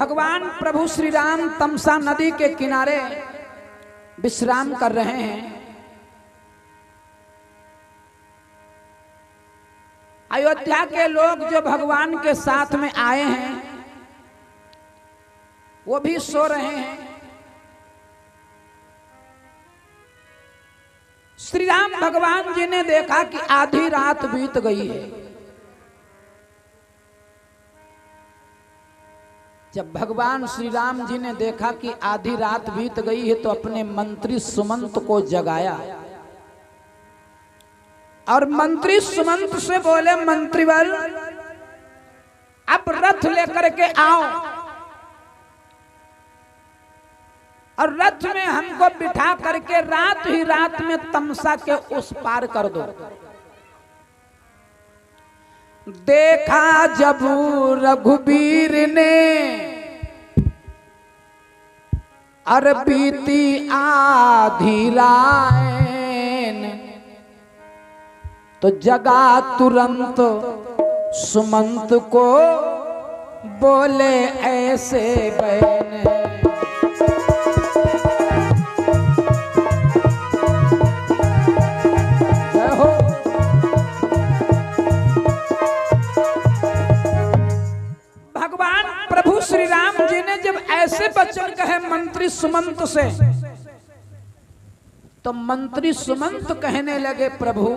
भगवान प्रभु श्री राम तमसा नदी के किनारे विश्राम कर रहे हैं। अयोध्या के लोग जो भगवान के साथ में आए हैं वो भी सो रहे हैं। श्री राम भगवान जी ने देखा कि आधी रात बीत गई है। जब भगवान श्री राम जी ने देखा कि आधी रात बीत गई है तो अपने मंत्री सुमंत को जगाया और मंत्री सुमंत से बोले, मंत्रीवर अब रथ लेकर के आओ और रथ में हमको बिठा करके रात ही रात में तमसा के उस पार कर दो। देखा जब रघुबीर ने अर बीती आधी रात तो जगा तुरंत सुमंत को बोले ऐसे बहन। श्री राम जी ने जब ऐसे वचन कहे मंत्री सुमंत से तो मंत्री सुमंत कहने लगे, प्रभु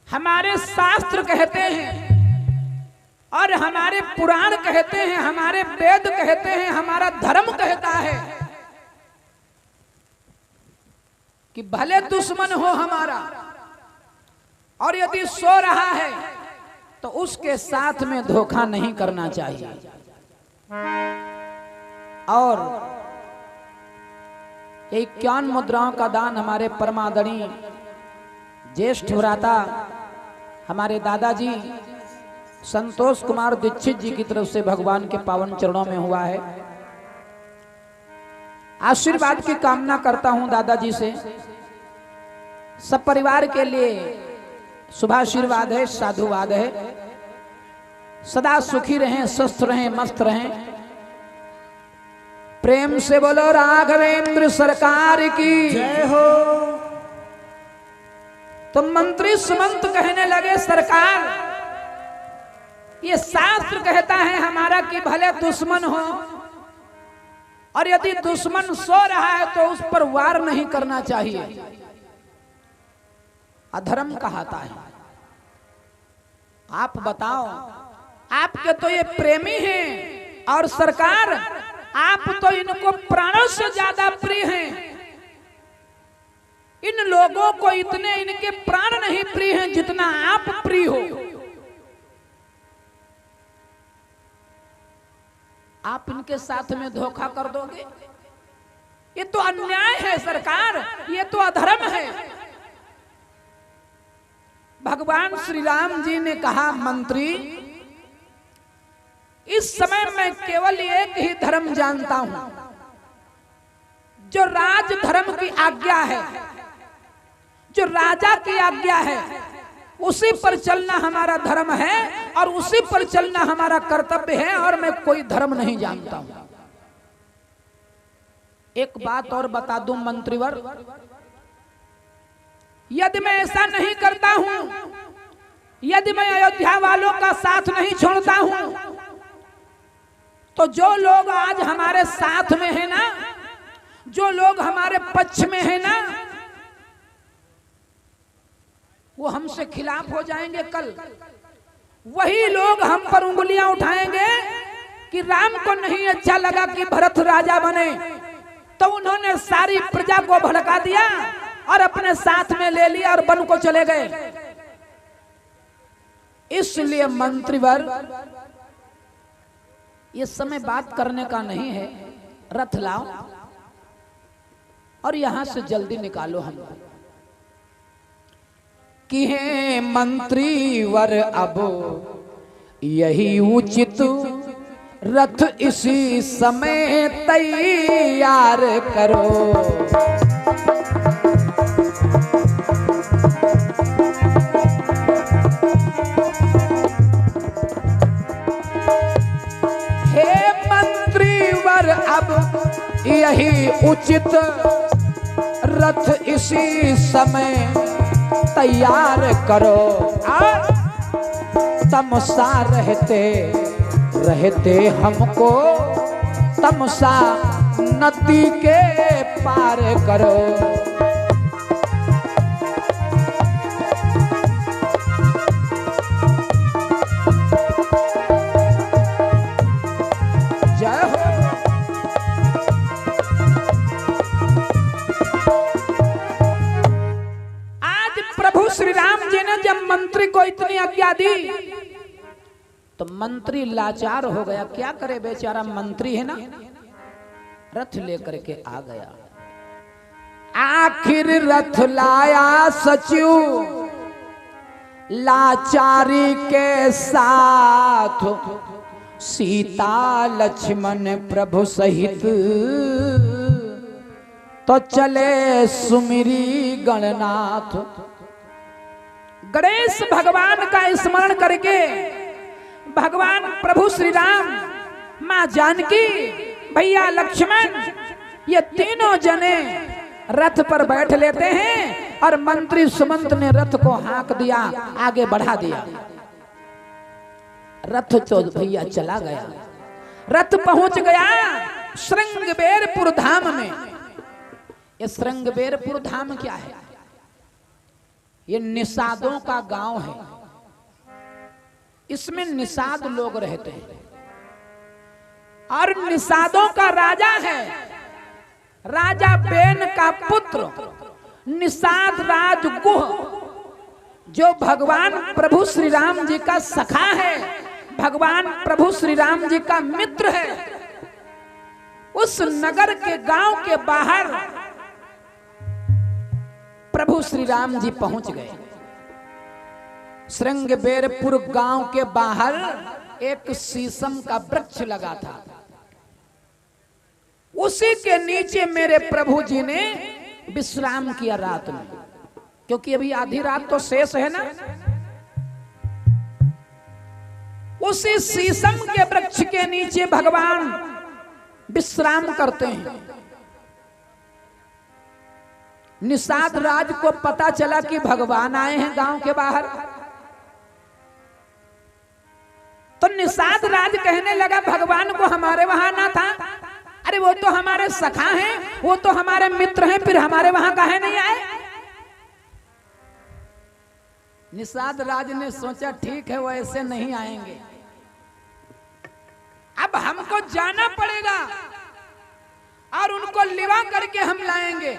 हमारे शास्त्र कहते हैं और हमारे पुराण कहते हैं, हमारे वेद कहते हैं, हमारा धर्म कहता है कि भले दुश्मन हो हमारा और यदि सो रहा है तो उसके साथ में धोखा नहीं करना चाहिए। और 51 मुद्राओं का दान हमारे परमादरणीय ज्येष्ठ भ्राता हमारे दादाजी संतोष कुमार दीक्षित जी की तरफ से भगवान के पावन चरणों में हुआ है। आशीर्वाद की कामना करता हूं दादाजी से। सब परिवार के लिए शुभाशीर्वाद है, साधुवाद है। सदा सुखी रहें, स्वस्थ रहें, मस्त रहें। प्रेम से बोलो राघवेंद्र सरकार की जय हो। तो मंत्री सुमंत कहने लगे, सरकार ये शास्त्र कहता है हमारा कि भले दुश्मन हो और यदि दुश्मन सो रहा है तो उस पर वार नहीं करना चाहिए, अधर्म कहता है। आप बताओ, आपके तो ये प्रेमी हैं और सरकार आप तो इनको प्राणों से ज्यादा प्रिय हैं। इन लोगों को इतने इनके प्राण नहीं प्रिय हैं जितना आप प्रिय हो। आप इनके साथ में धोखा कर दोगे, ये तो अन्याय है सरकार, ये तो अधर्म है। भगवान श्री राम जी ने कहा, मंत्री इस समय मैं केवल एक ही धर्म जानता हूं, जो राज धर्म की आज्ञा है, जो राजा की आज्ञा है, उसी पर चलना हमारा धर्म है और उसी पर चलना हमारा कर्तव्य है और मैं कोई धर्म नहीं जानता हूं। एक बात और बता दूं मंत्रीवर, यदि मैं ऐसा नहीं करता हूं, यदि मैं अयोध्या वालों का साथ नहीं छोड़ता हूं, तो जो लोग आज हमारे साथ में है ना, जो लोग हमारे पक्ष में है ना, वो हमसे खिलाफ हो जाएंगे। कल वही लोग हम पर उंगलियां उठाएंगे कि राम को नहीं अच्छा लगा कि भरत राजा बने, तो उन्होंने सारी प्रजा को भड़का दिया और अपने साथ में ले लिया और वन को चले गए। इसलिए मंत्रीवर ये समय बात करने का नहीं है, रथ लाओ और यहां से जल्दी निकालो हमको। कि है मंत्रीवर अब यही उचित, रथ इसी समय तैयार करो। हे पर अब यही उचित, रथ इसी समय तैयार करो। और तमसा रहते रहते हमको तमसा नदी के पार करो। जय हो। आज प्रभु श्री राम जी ने जब मंत्री को इतनी आज्ञा दी तो मंत्री लाचार हो गया। क्या करे बेचारा, मंत्री है ना, रथ लेकर के आ गया। आखिर रथ लाया सचिव लाचारी के साथ, सीता लक्ष्मण प्रभु सहित तो चले सुमिरी गणनाथ। गणेश भगवान का स्मरण करके भगवान प्रभु श्री राम, मां जानकी, भैया लक्ष्मण, ये तीनों जने रथ पर बैठ लेते हैं और मंत्री सुमंत ने रथ को हाँक दिया, आगे बढ़ा दिया। रथ तो भैया चला गया। रथ पहुंच गया श्रृंगबेरपुर धाम में। ये श्रृंगबेरपुर धाम क्या है? ये निषादों का गांव है। इसमें निषाद लोग रहते हैं और निषादों का राजा है राजा बेन का पुत्र निषाद राज गुह, जो भगवान प्रभु श्री राम जी का सखा है, भगवान प्रभु श्री राम जी का मित्र है। उस नगर के गांव के बाहर प्रभु श्री राम जी पहुंच गए। श्रृंगबेरपुर गांव के बाहर एक शीशम का वृक्ष लगा था। उसी के नीचे मेरे प्रभु जी ने विश्राम किया रात में, क्योंकि अभी आधी रात तो शेष है ना। उसी शीशम के वृक्ष के नीचे भगवान विश्राम करते हैं। निषाद राज को पता चला कि भगवान आए हैं गांव के बाहर, तो निषाद राज कहने लगा भगवान को हमारे वहां ना था। अरे वो तो हमारे सखा हैं, वो तो हमारे मित्र हैं, फिर हमारे वहां काहे नहीं आए? निषाद राज ने सोचा ठीक है वो ऐसे नहीं आएंगे, अब हमको जाना पड़ेगा और उनको लिवा करके हम लाएंगे।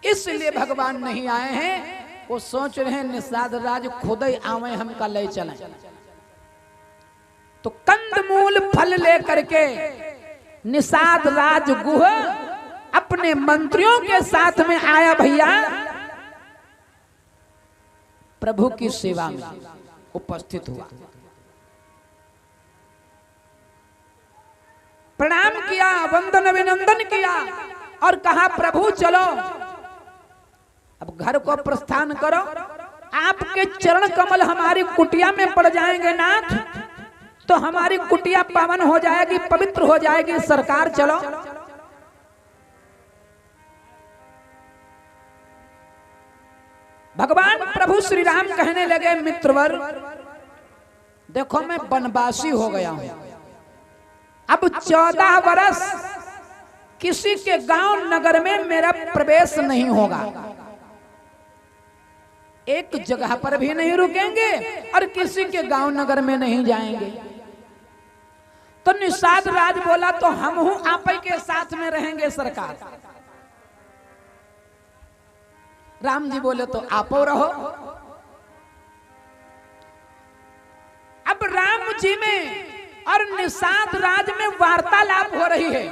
इसलिए भगवान नहीं आए हैं। वो सोच रहे हैं निषाद राज खुद ही आवे हमका ले चलें। तो कंदमूल फल लेकर के निषाद राज गुह अपने मंत्रियों के साथ में आया भैया, प्रभु की सेवा में उपस्थित हुआ। प्रणाम किया, वंदन अभिनंदन किया और कहा प्रभु चलो अब घर को प्रस्थान करो। आपके चरण कमल हमारी कुटिया में पड़ जाएंगे नाथ, तो हमारी कुटिया पावन हो जाएगी, पवित्र हो जाएगी। सरकार चलो। भगवान प्रभु श्री राम कहने लगे मित्रवर, देखो मैं वनवासी हो गया हूं, अब 14 वर्ष किसी के गांव नगर में मेरा प्रवेश नहीं होगा, एक जगह पर भी नहीं रुकेंगे और किसी के गांव नगर में नहीं जाएंगे। तो निषाद राज बोला तो हम हूं आप ही के साथ में रहेंगे सरकार। राम जी बोले तो आप रहो। अब राम जी में और निषाद राज में वार्तालाप हो रही है,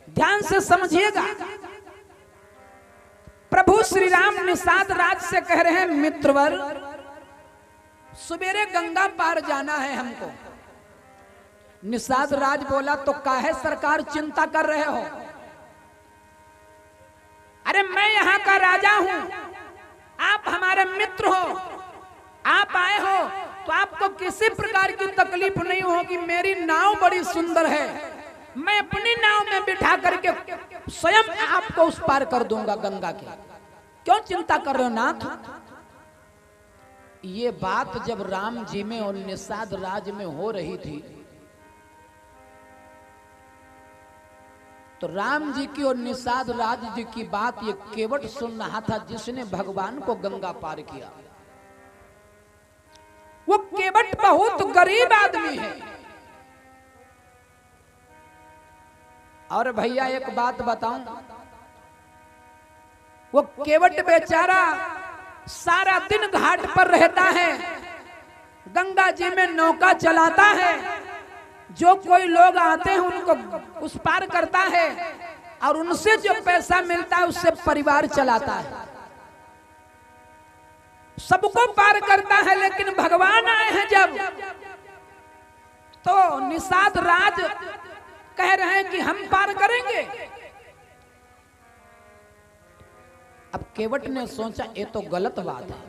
ध्यान से समझिएगा। प्रभु श्री राम निषाद राज से कह रहे हैं मित्रवर, सवेरे गंगा पार जाना है हमको। निषाद राज बोला तो काहे सरकार चिंता कर रहे हो? अरे मैं यहाँ का राजा हूं, आप हमारे मित्र हो, आप आए हो तो आपको किसी प्रकार की तकलीफ नहीं होगी। मेरी नाव बड़ी सुंदर है, मैं अपनी नाव में बिठा करके स्वयं आपको उस पार कर दूंगा गंगा के। क्यों चिंता कर रहे हो नाथ? ये बात जब राम जी में और निषाद राज में हो रही थी तो राम जी की और निषाद राज जी की बात ये केवट सुन रहा था, जिसने भगवान को गंगा पार किया। वो केवट बहुत गरीब आदमी है। और भैया एक बात बताऊं, वो केवट बेचारा सारा दिन घाट पर रहता है, गंगा जी में नौका चलाता है, जो कोई लोग आते हैं उनको उस पार करता है और उनसे जो पैसा मिलता है उससे परिवार चलाता है, सबको पार करता है। लेकिन भगवान आए हैं जब, तो निषाद राज कह रहे हैं कि हम पार करेंगे। अब केवट ने सोचा ये तो गलत बात है,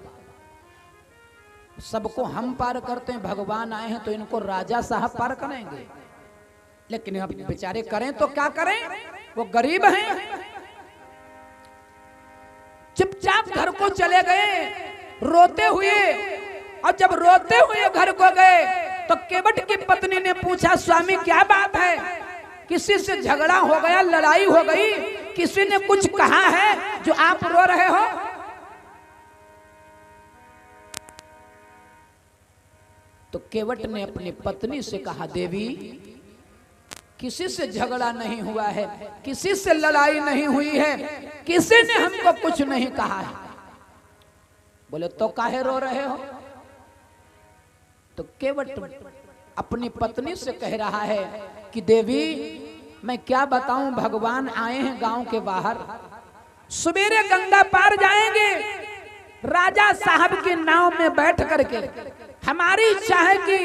सबको हम पार करते हैं, भगवान आए हैं तो इनको राजा साहब पार करेंगे। लेकिन अब बेचारे करें तो क्या करें, वो गरीब हैं। चुपचाप घर को चले गए रोते हुए, और जब रोते हुए घर को गए तो केवट की पत्नी ने पूछा, स्वामी क्या बात है, किसी से झगड़ा हो गया, लड़ाई हो गई, किसी ने कुछ कहा है जो आप रो रहे हो? तो केवट ने अपनी पत्नी से कहा, देवी किसी से झगड़ा नहीं हुआ है, किसी से लड़ाई नहीं हुई है, किसी ने हमको कुछ नहीं कहा है। बोले तो काहे रो रहे हो? तो केवट अपनी पत्नी से कह रहा है कि देवी मैं क्या बताऊं, भगवान आए हैं गांव के बाहर, सवेरे गंगा पार जाएंगे, राजा साहब की नाव में बैठ करके, हमारी इच्छा है कि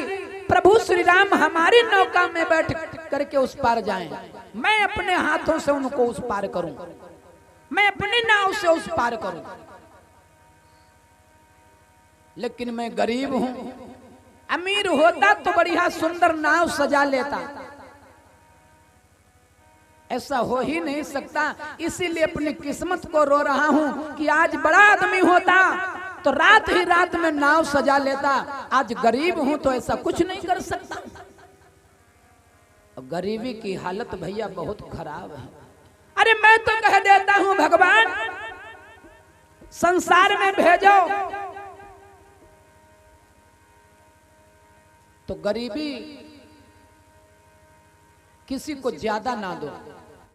प्रभु श्री राम हमारी नौका में बैठ करके उस पार जाएं, मैं अपने हाथों से उनको उस पार करूं, मैं अपनी नाव से उस पार करूं। लेकिन मैं गरीब हूं, अमीर होता तो बढ़िया सुंदर नाव सजा लेता, ऐसा हो ही नहीं सकता। इसीलिए अपनी किस्मत को रो रहा हूं कि आज बड़ा आदमी होता तो रात ही रात में नाव सजा लेता, आज गरीब हूं तो ऐसा कुछ नहीं कर सकता। गरीबी की हालत भैया बहुत खराब है। अरे मैं तो कह देता हूं भगवान संसार में भेजो, तो गरीबी किसी को ज्यादा ना दो,